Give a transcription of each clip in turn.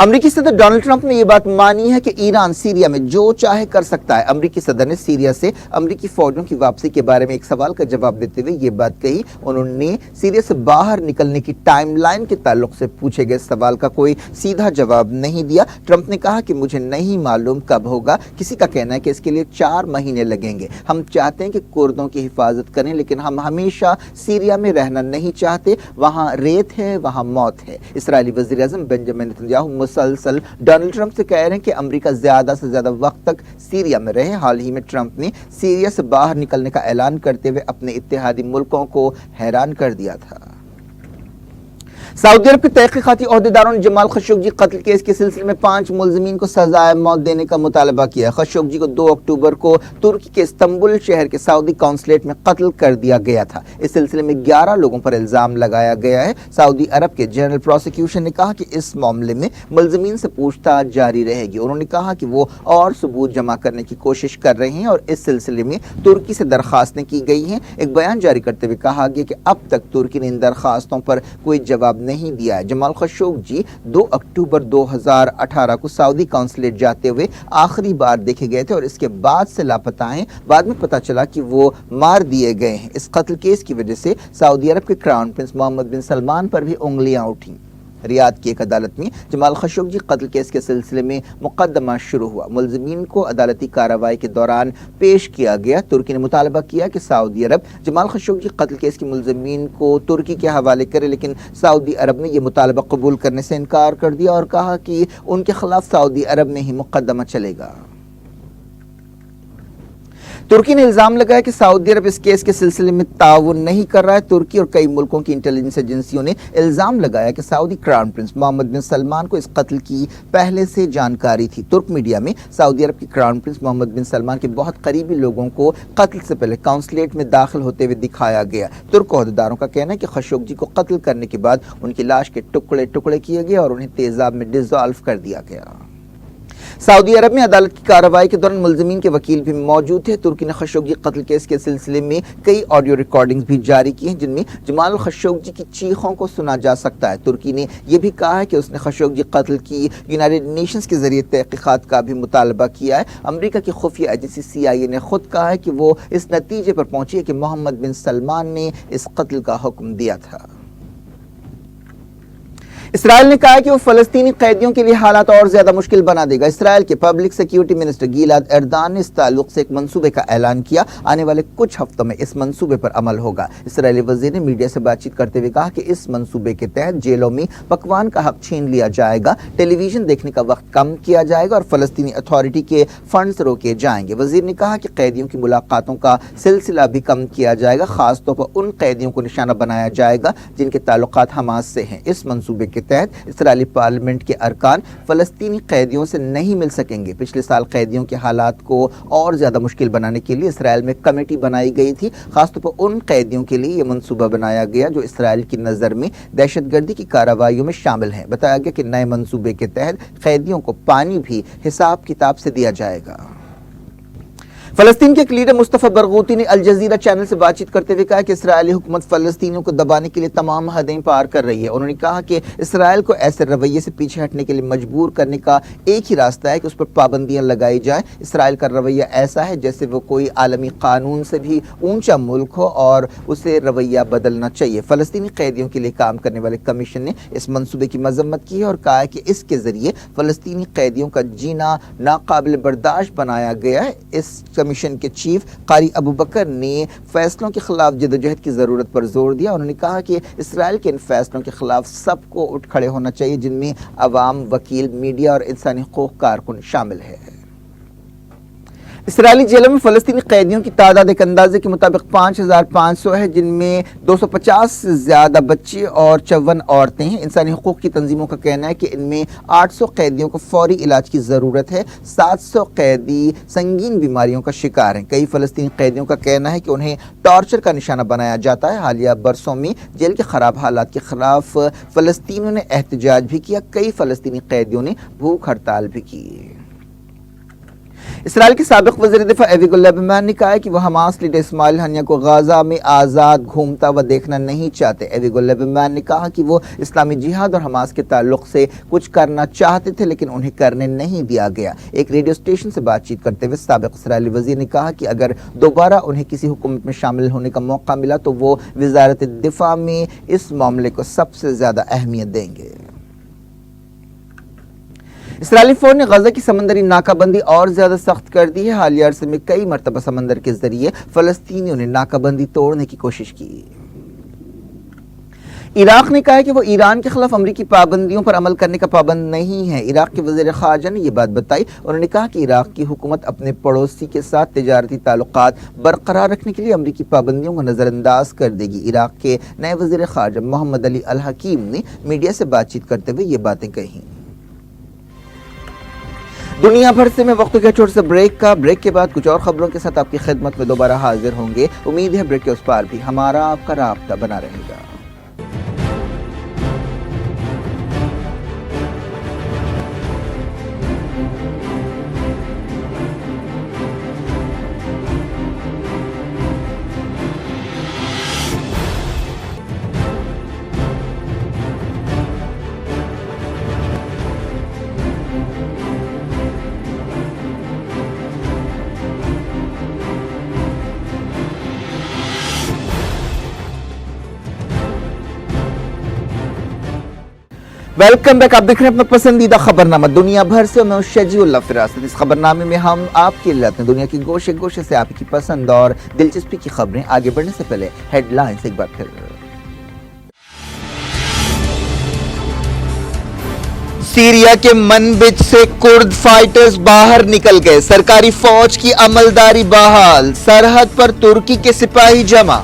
امریکی صدر Donald Trump نے یہ بات مانی ہے کہ ایران سیریا میں جو چاہے کر سکتا ہے۔ امریکی صدر نے سیریا سے امریکی فوجوں کی واپسی کے بارے میں ایک سوال کا جواب دیتے ہوئے یہ بات کہی۔ انہوں نے سیریا سے باہر نکلنے کی ٹائم لائن کے تعلق سے پوچھے گئے سوال کا کوئی سیدھا جواب نہیں دیا۔ ٹرمپ نے کہا کہ مجھے نہیں معلوم کب ہوگا، کسی کا کہنا ہے کہ اس کے لیے 4 مہینے لگیں گے۔ ہم چاہتے ہیں کہ کردوں کی حفاظت کریں، لیکن ہم ہمیشہ سیریا میں رہنا نہیں چاہتے، وہاں ریت ہے، وہاں موت ہے۔ اسرائیلی وزیر اعظم بنجامن نیتنیاہو مسلسل ڈونلڈ ٹرمپ سے کہہ رہے ہیں کہ امریکہ زیادہ سے زیادہ وقت تک سیریا میں رہے۔ حال ہی میں ٹرمپ نے سیریا سے باہر نکلنے کا اعلان کرتے ہوئے اپنے اتحادی ملکوں کو حیران کر دیا تھا۔ سعودی عرب کے تحقیقاتی عہدیداروں نے جمال خشوگی قتل کیس کے سلسلے میں 5 ملزمین کو سزائے موت دینے کا مطالبہ کیا۔ خشوگی کو 2 اکتوبر کو ترکی کے استنبول شہر کے سعودی قونصلیٹ میں قتل کر دیا گیا تھا۔ اس سلسلے میں 11 لوگوں پر الزام لگایا گیا ہے۔ سعودی عرب کے جنرل پروسیکیوشن نے کہا کہ اس معاملے میں ملزمین سے پوچھ تاچھ جاری رہے گی۔ انہوں نے کہا کہ وہ اور ثبوت جمع کرنے کی کوشش کر رہے ہیں اور اس سلسلے میں ترکی سے درخواستیں کی گئی ہیں۔ ایک بیان جاری کرتے ہوئے کہا گیا کہ اب تک ترکی نے ان درخواستوں پر کوئی جواب نہیں دیا ہے۔ جمال خشوگی 2 اکتوبر 2018 کو سعودی قونصلیٹ جاتے ہوئے آخری بار دیکھے گئے تھے اور اس کے بعد سے لاپتہ ہیں۔ بعد میں پتہ چلا کہ وہ مار دیے گئے ہیں۔ اس قتل کیس کی وجہ سے سعودی عرب کے کراؤن پرنس محمد بن سلمان پر بھی انگلیاں اٹھیں۔ ریاض کی ایک عدالت میں جمال خشوگی قتل کیس کے سلسلے میں مقدمہ شروع ہوا۔ ملزمین کو عدالتی کارروائی کے دوران پیش کیا گیا۔ ترکی نے مطالبہ کیا کہ سعودی عرب جمال خشوگی قتل کیس کے ملزمین کو ترکی کے حوالے کرے، لیکن سعودی عرب نے یہ مطالبہ قبول کرنے سے انکار کر دیا اور کہا کہ ان کے خلاف سعودی عرب میں ہی مقدمہ چلے گا۔ ترکی نے الزام لگایا کہ سعودی عرب اس کیس کے سلسلے میں تعاون نہیں کر رہا ہے۔ ترکی اور کئی ملکوں کی انٹیلیجنس ایجنسیوں نے الزام لگایا کہ سعودی کراؤن پرنس محمد بن سلمان کو اس قتل کی پہلے سے جانکاری تھی۔ ترک میڈیا میں سعودی عرب کے کراؤن پرنس محمد بن سلمان کے بہت قریبی لوگوں کو قتل سے پہلے قونصلیٹ میں داخل ہوتے ہوئے دکھایا گیا۔ ترک عہدیداروں کا کہنا ہے کہ خشوگی کو قتل کرنے کے بعد ان کی لاش کے ٹکڑے ٹکڑے کیے گئے اور انہیں تیزاب میں ڈیزالو کر دیا گیا۔ سعودی عرب میں عدالت کی کارروائی کے دوران ملزمین کے وکیل بھی موجود تھے۔ ترکی نے خشوگی قتل کیس کے سلسلے میں کئی آڈیو ریکارڈنگز بھی جاری کی ہیں جن میں جمال خشوگی کی چیخوں کو سنا جا سکتا ہے۔ ترکی نے یہ بھی کہا ہے کہ اس نے خشوگی قتل کی یونائیٹڈ نیشنز کے ذریعے تحقیقات کا بھی مطالبہ کیا ہے۔ امریکہ کی خفیہ ایجنسی CIA نے خود کہا ہے کہ وہ اس نتیجے پر پہنچی ہے کہ محمد بن سلمان نے اس قتل کا حکم دیا تھا۔ اسرائیل نے کہا کہ وہ فلسطینی قیدیوں کے لیے حالات اور زیادہ مشکل بنا دے گا۔ اسرائیل کے پبلک سیکیورٹی منسٹر گیلاد ایردان نے اس تعلق سے ایک منصوبے کا اعلان کیا۔ آنے والے کچھ ہفتوں میں اس منصوبے پر عمل ہوگا۔ اسرائیلی وزیر نے میڈیا سے بات چیت کرتے ہوئے کہا کہ اس منصوبے کے تحت جیلوں میں پکوان کا حق چھین لیا جائے گا، ٹیلی ویژن دیکھنے کا وقت کم کیا جائے گا اور فلسطینی اتھارٹی کے فنڈز روکے جائیں گے۔ وزیر نے کہا کہ قیدیوں کی ملاقاتوں کا سلسلہ بھی کم کیا جائے گا، خاص طور پر ان قیدیوں کو نشانہ بنایا جائے گا جن کے تعلقات حماس سے ہیں۔ اس منصوبے کے تحت اسرائیلی پارلیمنٹ کے ارکان فلسطینی قیدیوں سے نہیں مل سکیں گے۔ پچھلے سال قیدیوں کے حالات کو اور زیادہ مشکل بنانے کے لیے اسرائیل میں کمیٹی بنائی گئی تھی۔ خاص طور پر ان قیدیوں کے لیے یہ منصوبہ بنایا گیا جو اسرائیل کی نظر میں دہشت گردی کی کارروائیوں میں شامل ہیں۔ بتایا گیا کہ نئے منصوبے کے تحت قیدیوں کو پانی بھی حساب کتاب سے دیا جائے گا۔ فلسطین کے ایک لیڈر مصطفی برغوثی نے الجزیرہ چینل سے بات چیت کرتے ہوئے کہا کہ اسرائیلی حکومت فلسطینیوں کو دبانے کے لیے تمام حدیں پار کر رہی ہے۔ انہوں نے کہا کہ اسرائیل کو ایسے رویے سے پیچھے ہٹنے کے لیے مجبور کرنے کا ایک ہی راستہ ہے کہ اس پر پابندیاں لگائی جائیں۔ اسرائیل کا رویہ ایسا ہے جیسے وہ کوئی عالمی قانون سے بھی اونچا ملک ہو اور اسے رویہ بدلنا چاہیے۔ فلسطینی قیدیوں کے لیے کام کرنے والے کمیشن نے اس منصوبے کی مذمت کی ہے اور کہا ہے کہ اس کے ذریعے فلسطینی قیدیوں کا جینا ناقابل برداشت بنایا گیا ہے۔ اس کمیشن کے چیف قاری ابو بکر نے فیصلوں کے خلاف جدوجہد کی ضرورت پر زور دیا۔ انہوں نے کہا کہ اسرائیل کے ان فیصلوں کے خلاف سب کو اٹھ کھڑے ہونا چاہیے جن میں عوام، وکیل، میڈیا اور انسانی حقوق کارکن شامل ہے۔ اسرائیلی جیلوں میں فلسطینی قیدیوں کی تعداد ایک اندازے کے مطابق 5500 ہے جن میں 250 سے زیادہ بچے اور 54 عورتیں ہیں۔ انسانی حقوق کی تنظیموں کا کہنا ہے کہ ان میں 800 قیدیوں کو فوری علاج کی ضرورت ہے۔ 700 قیدی سنگین بیماریوں کا شکار ہیں۔ کئی فلسطینی قیدیوں کا کہنا ہے کہ انہیں ٹارچر کا نشانہ بنایا جاتا ہے۔ حالیہ برسوں میں جیل کے خراب حالات کے خلاف فلسطینیوں نے احتجاج بھی کیا۔ کئی فلسطینی قیدیوں نے بھوک ہڑتال بھی کی۔ اسرائیل کے سابق وزیر دفاع ایویگو لیبرمان نے کہا ہے کہ وہ حماس لیڈر اسماعیل ہنیہ کو غزہ میں آزاد گھومتا ہوا دیکھنا نہیں چاہتے۔ ایویگو لیبرمان نے کہا کہ وہ اسلامی جہاد اور حماس کے تعلق سے کچھ کرنا چاہتے تھے لیکن انہیں کرنے نہیں دیا گیا۔ ایک ریڈیو اسٹیشن سے بات چیت کرتے ہوئے سابق اسرائیلی وزیر نے کہا کہ اگر دوبارہ انہیں کسی حکومت میں شامل ہونے کا موقع ملا تو وہ وزارت دفاع میں اس معاملے کو سب سے زیادہ اہمیت دیں گے۔ اسرائیلی فوج نے غزہ کی سمندری ناکہ بندی اور زیادہ سخت کر دی ہے۔ حالیہ عرصے میں کئی مرتبہ سمندر کے ذریعے فلسطینیوں نے ناکہ بندی توڑنے کی کوشش کی۔ عراق نے کہا ہے کہ وہ ایران کے خلاف امریکی پابندیوں پر عمل کرنے کا پابند نہیں ہے۔ عراق کے وزیر خارجہ نے یہ بات بتائی۔ انہوں نے کہا کہ عراق کی حکومت اپنے پڑوسی کے ساتھ تجارتی تعلقات برقرار رکھنے کے لیے امریکی پابندیوں کو نظر انداز کر دے گی۔ عراق کے نئے وزیر خارجہ محمد علی الحکیم نے میڈیا سے بات چیت کرتے ہوئے یہ باتیں کہیں۔ دنیا بھر سے میں وقت کا چھوٹا سا بریک کے بعد کچھ اور خبروں کے ساتھ آپ کی خدمت میں دوبارہ حاضر ہوں گے۔ امید ہے بریک کے اس پار بھی ہمارا آپ کا رابطہ بنا رہے گا۔ ویلکم بیک، آپ دیکھ رہے ہیں اپنا پسندیدہ خبرنامہ دنیا بھر سے۔ میں شجیع اللہ فراست۔ اس خبرنامے میں ہم آپ کے لیے لاتے ہیں دنیا کی گوشے گوشے سے آپ کی پسند اور دلچسپی کی خبریں۔ آگے بڑھنے سے پہلے ہیڈ لائنز ایک بار پھر۔ سیریا کے منبج سے کرد فائٹرز باہر نکل گئے، سرکاری فوج کی عملداری بحال، سرحد پر ترکی کے سپاہی جمع۔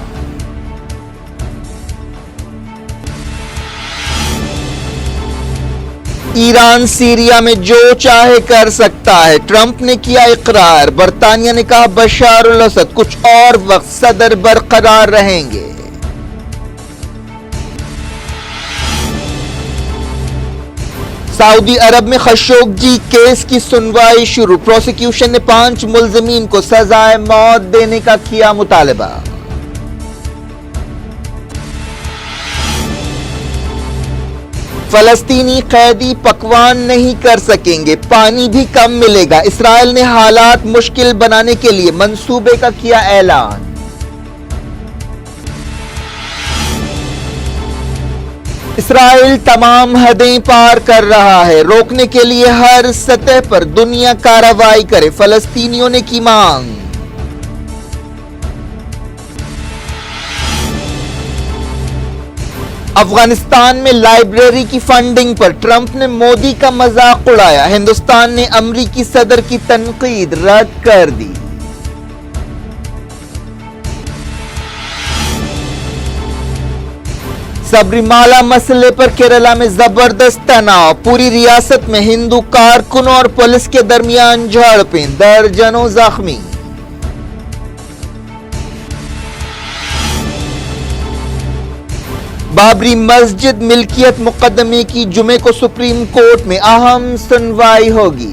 ایران سیریا میں جو چاہے کر سکتا ہے، ٹرمپ نے کیا اقرار۔ برطانیہ نے کہا بشار الاسد کچھ اور وقت صدر برقرار رہیں گے۔ سعودی عرب میں خشوگی کیس کی سنوائی شروع، پروسیکیوشن نے 5 ملزمین کو سزائے موت دینے کا کیا مطالبہ۔ فلسطینی قیدی پکوان نہیں کر سکیں گے، پانی بھی کم ملے گا۔ اسرائیل نے حالات مشکل بنانے کے لیے منصوبے کا کیا اعلان۔ اسرائیل تمام حدیں پار کر رہا ہے، روکنے کے لیے ہر سطح پر دنیا کارروائی کرے، فلسطینیوں نے کی مانگ۔ افغانستان میں لائبریری کی فنڈنگ پر ٹرمپ نے مودی کا مذاق اڑایا، ہندوستان نے امریکی صدر کی تنقید رد کر دی۔ سبریمالا مسئلے پر کیرالہ میں زبردست تناؤ، پوری ریاست میں ہندو کارکنوں اور پولیس کے درمیان جھڑپیں، درجنوں زخمی۔ بابری مسجد ملکیت مقدمے کی جمعے کو سپریم کورٹ میں اہم سنوائی ہوگی۔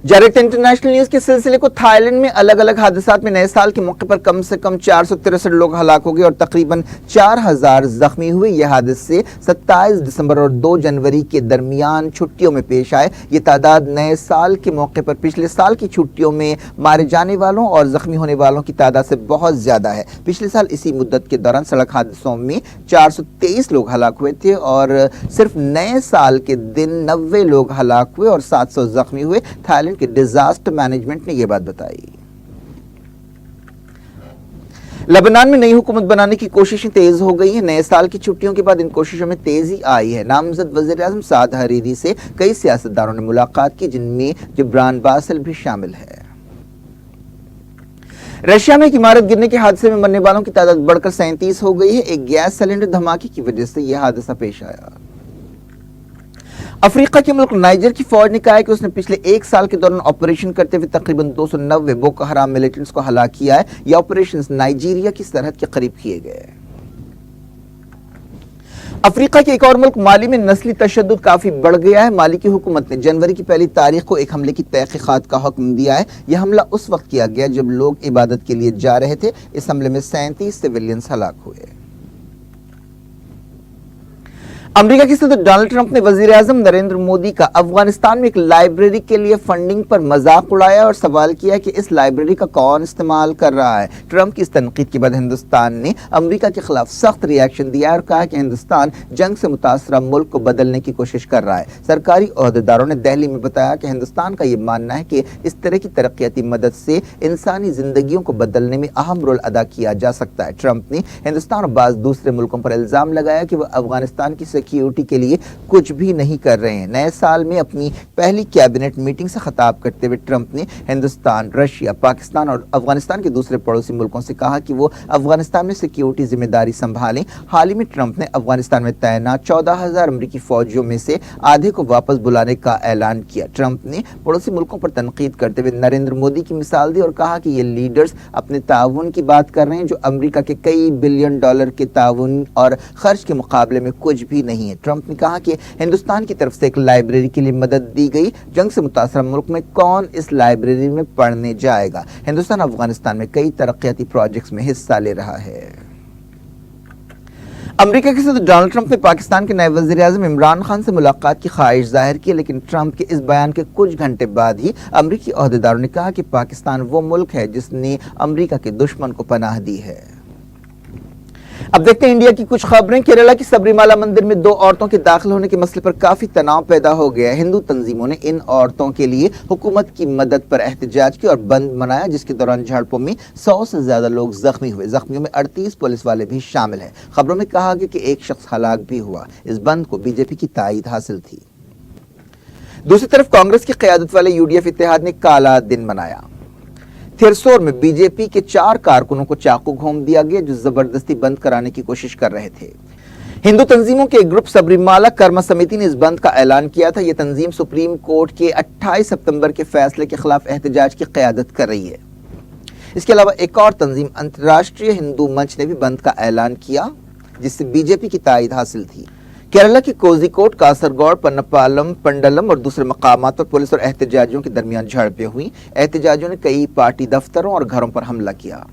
ڈائریکٹ انٹرنیشنل نیوز کے سلسلے کو تھائی لینڈ میں الگ الگ حادثات میں نئے سال کے موقع پر کم سے کم 463 لوگ ہلاک ہو گئے اور تقریباً 4000 زخمی ہوئے۔ یہ حادثے 27 دسمبر اور 2 جنوری کے درمیان چھٹیوں میں پیش آئے۔ یہ تعداد نئے سال کے موقع پر پچھلے سال کی چھٹیوں میں مارے جانے والوں اور زخمی ہونے والوں کی تعداد سے بہت زیادہ ہے۔ پچھلے سال اسی مدت کے دوران سڑک حادثوں میں 423 لوگ ہلاک ہوئے تھے اور صرف نئے سال کے دن 90 لوگ ہلاک ہوئے اور 700 زخمی ہوئے۔ تھائی لینڈ کے ڈیزاسٹر مینجمنٹ نے یہ بات بتائی۔ لبنان میں نئی حکومت بنانے کی کوششیں تیز ہو گئی ہیں۔ نئے سال کی چھٹیوں کے بعد ان کوششوں میں تیزی آئی ہے۔ نامزد وزیر اعظم سعد حریری سے کئی سیاستدانوں نے ملاقات کی، جن میں جبران باسل بھی شامل ہے۔ رشیا میں ایک عمارت گرنے کے حادثے میں مرنے والوں کی تعداد بڑھ کر 37 ہو گئی ہے۔ ایک گیس سلنڈر دھماکے کی وجہ سے یہ حادثہ پیش آیا۔ افریقہ کے ملک نائجر کی فوج نے کہا ہے کہ اس نے پچھلے 1 سال کے دوران آپریشن کرتے ہوئے تقریباً 290 بوکو حرام ملیٹنٹس کو ہلاک کیا ہے۔ یہ آپریشنز نائجیریا کی سرحد کے قریب کیے گئے۔ افریقہ کے ایک اور ملک مالی میں نسلی تشدد کافی بڑھ گیا ہے۔ مالی کی حکومت نے جنوری کی پہلی تاریخ کو ایک حملے کی تحقیقات کا حکم دیا ہے۔ یہ حملہ اس وقت کیا گیا جب لوگ عبادت کے لیے جا رہے تھے۔ اس حملے میں 37 سویلینز ہلاک ہوئے۔ امریکہ کے صدر ڈونلڈ ٹرمپ نے وزیر اعظم نریندر مودی کا افغانستان میں ایک لائبریری کے لیے فنڈنگ پر مذاق اڑایا اور سوال کیا کہ اس لائبریری کا کون استعمال کر رہا ہے۔ ٹرمپ کی اس تنقید کے بعد ہندوستان نے امریکہ کے خلاف سخت ری ایکشن دیا اور کہا کہ ہندوستان جنگ سے متاثرہ ملک کو بدلنے کی کوشش کر رہا ہے۔ سرکاری عہدیداروں نے دہلی میں بتایا کہ ہندوستان کا یہ ماننا ہے کہ اس طرح کی ترقیاتی مدد سے انسانی زندگیوں کو بدلنے میں اہم رول ادا کیا جا سکتا ہے۔ ٹرمپ نے ہندوستان اور بعض دوسرے ملکوں پر الزام لگایا کہ وہ افغانستان کی سیکیورٹی کے لیے کچھ بھی نہیں کر رہے ہیں۔ نئے سال میں اپنی پہلی کیبنٹ میٹنگ سے خطاب کرتے ہوئے ٹرمپ نے ہندوستان، رشیا، پاکستان اور افغانستان کے دوسرے پڑوسی ملکوں سے کہا کہ وہ افغانستان میں سیکیورٹی ذمہ داری سنبھالیں۔ حال ہی میں ٹرمپ نے افغانستان میں تعینات 14,000 امریکی فوجیوں میں سے آدھے کو واپس بلانے کا اعلان کیا۔ ٹرمپ نے پڑوسی ملکوں پر تنقید کرتے ہوئے نریندر مودی کی مثال دی اور کہا کہ یہ لیڈرز اپنے تعاون کی بات کر رہے ہیں جو امریکہ کے کئی بلین ڈالر کے تعاون اور خرچ کے مقابلے میں کچھ بھی نہیں ہے۔ ٹرمپ نے کہا کہ ہندوستان کی طرف سے ایک لائبریری کے لیے مدد دی گئی۔ جنگ سے متاثرہ ملک میں کون اس لائبریری میں پڑھنے جائے گا؟ ہندوستان افغانستان میں کئی ترقیاتی پروجیکٹس میں حصہ لے رہا ہے۔ امریکہ کے صدر ڈونلڈ ٹرمپ نے پاکستان کے نئے وزیر اعظم عمران خان سے ملاقات کی خواہش ظاہر کی، لیکن ٹرمپ کے اس بیان کے کچھ گھنٹے بعد ہی امریکی عہدیداروں نے کہا کہ پاکستان وہ ملک ہے جس نے امریکہ کے دشمن کو پناہ دی ہے۔ اب دیکھتے ہیں انڈیا کی کچھ خبریں۔ کیرالہ کی سبری مالا مندر میں 2 عورتوں کے داخل ہونے کے مسئلے پر کافی تناؤ پیدا ہو گیا ہے۔ ہندو تنظیموں نے ان عورتوں کے لیے حکومت کی مدد پر احتجاج کیا اور بند منایا، جس کے دوران جھڑپوں میں 100 سے زیادہ لوگ زخمی ہوئے۔ زخمیوں میں 38 پولیس والے بھی شامل ہیں۔ خبروں میں کہا گیا کہ ایک شخص ہلاک بھی ہوا۔ اس بند کو بی جے پی کی تائید حاصل تھی۔ دوسری طرف کانگریس کی قیادت والے UDF اتحاد نے کالا دن منایا۔ تھیرسور میں بی جے پی کے 4 کارکنوں کو چاقو گھونپ دیا گیا جو زبردستی بند کرانے کی کوشش کر رہے تھے۔ ہندو تنظیموں کے ایک گروپ سبری مالا کرما سمیتی نے اس بند کا اعلان کیا تھا۔ یہ تنظیم سپریم کورٹ کے 28 ستمبر کے فیصلے کے خلاف احتجاج کی قیادت کر رہی ہے۔ اس کے علاوہ ایک اور تنظیم انترراشٹریہ ہندو منچ نے بھی بند کا اعلان کیا جس سے بی جے پی کی تائید حاصل تھی۔ کیرالہ کی کوزیکوڈ، کاسرگوڑ، پنپالم، پنڈلم اور دوسرے مقامات پر پولیس اور احتجاجیوں کے درمیان جھڑپیں ہوئیں۔ احتجاجیوں نے کئی پارٹی دفتروں اور گھروں پر حملہ کیا۔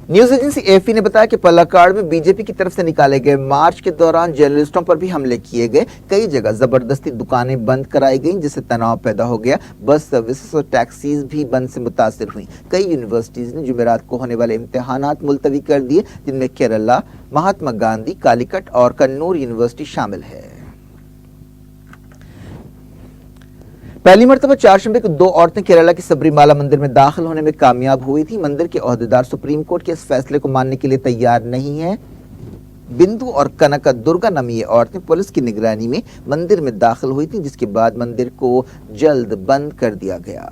نیوز ایجنسی AFP نے بتایا کہ پلاکاڑ میں بی جے پی کی طرف سے نکالے گئے مارچ کے دوران جرنلسٹوں پر بھی حملے کیے گئے۔ کئی جگہ زبردستی دکانیں بند کرائی گئیں جس سے تناؤ پیدا ہو گیا۔ بس سروسز اور ٹیکسیز بھی بند سے متاثر ہوئیں۔ کئی یونیورسٹیز نے جمعرات کو ہونے والے امتحانات ملتوی کر دیے، جن میں کیرالہ، مہاتما گاندھی، کالیکٹ اور کنور یونیورسٹی شامل ہے۔ پہلی مرتبہ چہارشنبے کو 2 عورتیں کیرالہ کے سبری مالا مندر میں داخل ہونے میں کامیاب ہوئی تھیں۔ مندر کے عہدیدار سپریم کورٹ کے اس فیصلے کو ماننے کے لیے تیار نہیں ہیں۔ بندو اور کنکا درگا نامی یہ عورتیں پولیس کی نگرانی میں مندر میں داخل ہوئی تھیں، جس کے بعد مندر کو جلد بند کر دیا گیا۔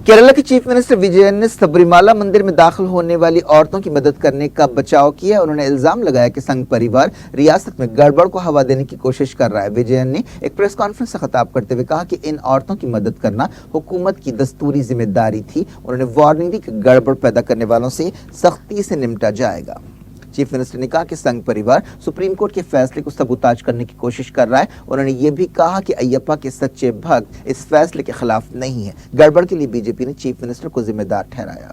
کیرالہ کے چیف منسٹر وجین نے سبری مالا مندر میں داخل ہونے والی عورتوں کی مدد کرنے کا بچاؤ کیا۔ انہوں نے الزام لگایا کہ سنگھ پریوار ریاست میں گڑبڑ کو ہوا دینے کی کوشش کر رہا ہے۔ وجین نے ایک پریس کانفرنس سے خطاب کرتے ہوئے کہا کہ ان عورتوں کی مدد کرنا حکومت کی دستوری ذمہ داری تھی۔ انہوں نے وارننگ دی کہ گڑبڑ پیدا کرنے والوں سے سختی سے نمٹا جائے گا۔ چیف منسٹر نے کہا کہ سنگھ پریوار سپریم کورٹ کے فیصلے کو سبوتاج کرنے کی کوشش کر رہا ہے۔ انہوں نے یہ بھی کہا کہ ایپا کے سچے بھکت اس فیصلے کے خلاف نہیں ہیں۔ گڑبڑ کے لیے بی جے پی نے چیف منسٹر کو ذمہ دار ٹھہرایا۔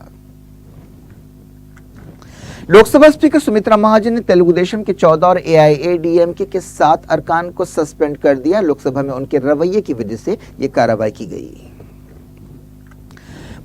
لوک سبھا اسپیکر سمترا مہاجن نے تیلگو دیشم کے 14 اور AIADMK کے 7 ارکان کو سسپینڈ کر دیا۔ لوک سبھا میں ان کے رویے کی وجہ سے یہ کارروائی کی گئی۔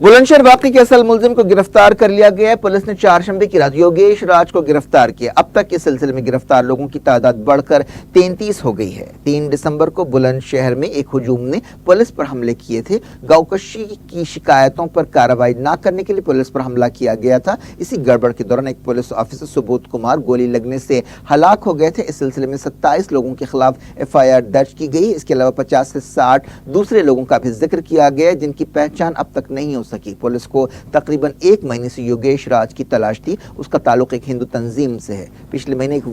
بلند شہر واقعے کے اصل ملزم کو گرفتار کر لیا گیا ہے۔ پولیس نے چہارشنبے کی رات یوگیش راج کو گرفتار کیا۔ اب تک اس سلسلے میں گرفتار لوگوں کی تعداد بڑھ کر 33 ہو گئی ہے۔ 3 دسمبر کو بلند شہر میں ایک ہجوم نے پولیس پر حملے کیے تھے۔ گوکشی کی شکایتوں پر کارروائی نہ کرنے کے لیے پولیس پر حملہ کیا گیا تھا۔ اسی گڑبڑ کے دوران ایک پولیس آفیسر سبودھ کمار گولی لگنے سے ہلاک ہو گئے تھے۔ اس سلسلے میں 27 لوگوں کے خلاف FIR درج کی گئی۔ اس کے علاوہ 50 سے 60 دوسرے لوگوں کا بھی ذکر کیا گیا جن کی پہچان اب تک نہیں ہو سکی۔ پولیس کو تقریباً 1 مہینے سے یوگیش راج کی تلاش تھی۔ اس کا تعلق ایک ہندو تنظیم سے ہے۔ پچھلے مہینے ایک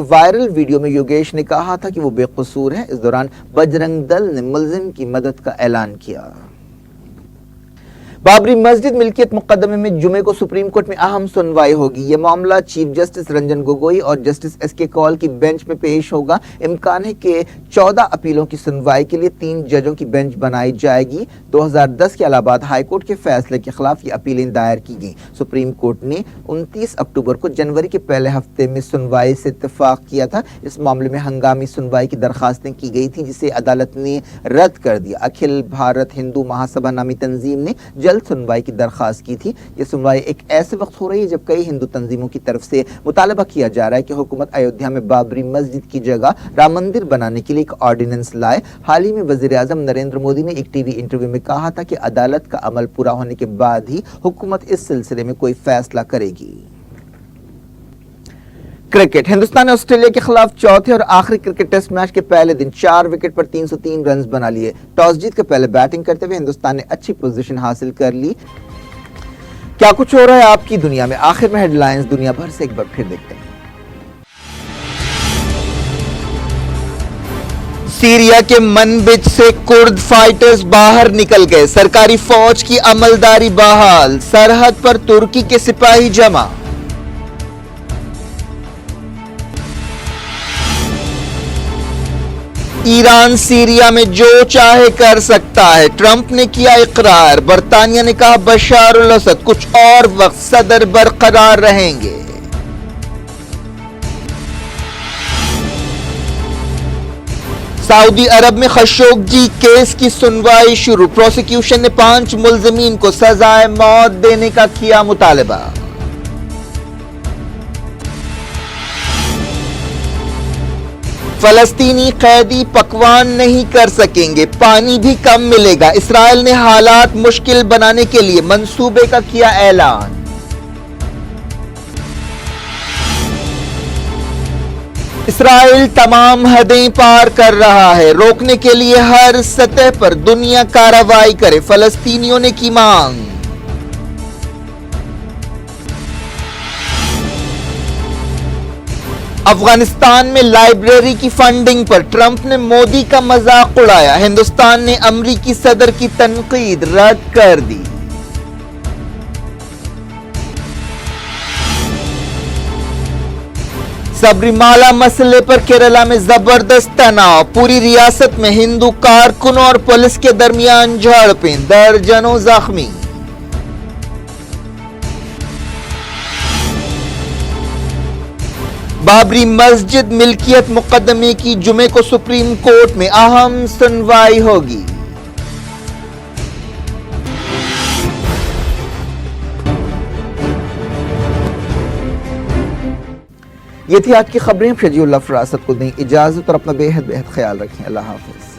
وائرل ویڈیو میں یوگیش نے کہا تھا کہ وہ بے قصور ہے۔ اس دوران بجرنگ دل نے ملزم کی مدد کا اعلان کیا۔ بابری مسجد ملکیت مقدمے میں جمعے کو سپریم کورٹ میں اہم سنوائی ہوگی۔ یہ معاملہ چیف جسٹس رنجن گوگوئی اور جسٹس ایس کے کول کی بینچ میں پیش ہوگا۔ امکان ہے کہ 14 اپیلوں کی سنوائی کے لیے 3 ججوں کی بینچ بنائی جائے گی۔ 2010 کے الہ آباد ہائی کورٹ کے فیصلے کے خلاف یہ اپیلیں دائر کی گئیں۔ سپریم کورٹ نے 29 اکتوبر کو جنوری کے پہلے ہفتے میں سنوائی سے اتفاق کیا تھا۔ اس معاملے میں ہنگامی سنوائی کی درخواستیں کی گئی تھیں جسے عدالت نے رد کر دیا۔ اکھل بھارت ہندو مہاسبھا نامی تنظیم نے جلد سنوائی کی درخواست کی تھی۔ یہ سنوائی ایک ایسے وقت ہو رہی ہے جب کئی ہندو تنظیموں کی طرف سے مطالبہ کیا جا رہا ہے کہ حکومت ایودھیا میں بابری مسجد کی جگہ رام مندر بنانے کے لیے ایک آرڈیننس لائے۔ حال ہی میں وزیر اعظم نریندر مودی نے ایک ٹی وی انٹرویو میں کہا تھا کہ عدالت کا عمل پورا ہونے کے بعد ہی حکومت اس سلسلے میں کوئی فیصلہ کرے گی۔ کرکٹ، ہندوستان نے آسٹریلیا کے خلاف چوتھے اور آخری کرکٹ ٹیسٹ میچ کے پہلے دن 4 وکٹ پر 303 رنز بنا لیے۔ ٹاس جیت کر پہلے بیٹنگ کرتے ہوئے ہندوستان نے اچھی پوزیشن حاصل کر لی۔ کیا کچھ ہو رہا ہے آپ کی دنیا میں؟ آخر میں ہیڈ لائنز دنیا بھر سے ایک بار پھر دیکھتے ہیں۔ سیریا کے منبج سے کرد فائٹرز باہر نکل گئے، سرکاری فوج کی عملداری بحال، سرحد پر ترکی کے سپاہی جمع۔ ایران سیریا میں جو چاہے کر سکتا ہے، ٹرمپ نے کیا اقرار۔ برطانیہ نے کہا بشار الاسد کچھ اور وقت صدر برقرار رہیں گے۔ سعودی عرب میں خشوگی کیس کی سنوائی شروع، پروسیکیوشن نے 5 ملزمین کو سزائے موت دینے کا کیا مطالبہ۔ فلسطینی قیدی پکوان نہیں کر سکیں گے، پانی بھی کم ملے گا، اسرائیل نے حالات مشکل بنانے کے لیے منصوبے کا کیا اعلان۔ اسرائیل تمام حدیں پار کر رہا ہے، روکنے کے لیے ہر سطح پر دنیا کارروائی کرے، فلسطینیوں نے کی مانگ۔ افغانستان میں لائبریری کی فنڈنگ پر ٹرمپ نے مودی کا مذاق اڑایا، ہندوستان نے امریکی صدر کی تنقید رد کر دی۔ سبری مالا مسئلے پر کیرالہ میں زبردست تناؤ، پوری ریاست میں ہندو کارکنوں اور پولیس کے درمیان جھڑپیں، درجنوں زخمی۔ بابری مسجد ملکیت مقدمے کی جمعے کو سپریم کورٹ میں اہم سنوائی ہوگی۔ یہ تھی آج کی خبریں۔ شجیع اللہ فراست کو دیں اجازت اور اپنا بے حد خیال رکھیں۔ اللہ حافظ۔